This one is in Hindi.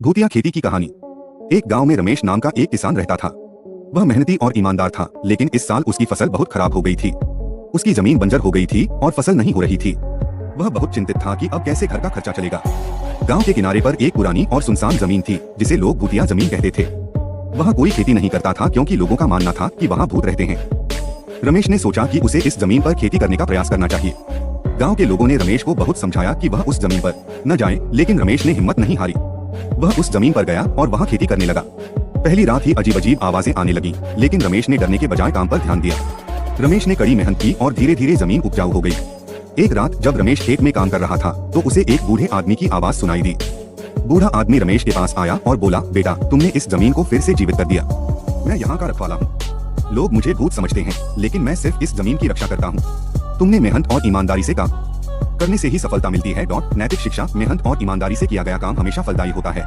भूतिया खेती की कहानी। एक गांव में रमेश नाम का एक किसान रहता था। वह मेहनती और ईमानदार था, लेकिन इस साल उसकी फसल बहुत खराब हो गई थी। उसकी जमीन बंजर हो गई थी और फसल नहीं हो रही थी। वह बहुत चिंतित था कि अब कैसे घर का खर्चा चलेगा। गांव के किनारे पर एक पुरानी और सुनसान जमीन थी, जिसे लोग भूतिया जमीन कहते थे। वहाँ कोई खेती नहीं करता था, क्योंकि लोगों का मानना था कि वहाँ भूत रहते हैं। रमेश ने सोचा कि उसे इस जमीन पर खेती करने का प्रयास करना चाहिए। गांव के लोगों ने रमेश को बहुत समझाया कि वह उस जमीन पर न जाए, लेकिन रमेश ने हिम्मत नहीं हारी। वह उस जमीन पर गया और वहाँ खेती करने लगा। पहली रात ही अजीब अजीब आवाजें आने लगी, लेकिन रमेश ने डरने के बजाय काम पर ध्यान दिया। रमेश ने कड़ी मेहनत की और धीरे धीरे जमीन उपजाऊ हो गई। एक रात जब रमेश खेत में काम कर रहा था, तो उसे एक बूढ़े आदमी की आवाज सुनाई दी। बूढ़ा आदमी रमेश के पास आया और बोला, बेटा, तुमने इस जमीन को फिर से जीवित कर दिया। मैं यहाँ का रखवाला हूँ। लोग मुझे भूत समझते हैं, लेकिन मैं सिर्फ इस जमीन की रक्षा करता हूँ। तुमने मेहनत और ईमानदारी से काम करने से ही सफलता मिलती है। नैतिक शिक्षा। मेहनत और ईमानदारी से किया गया काम हमेशा फलदायी होता है।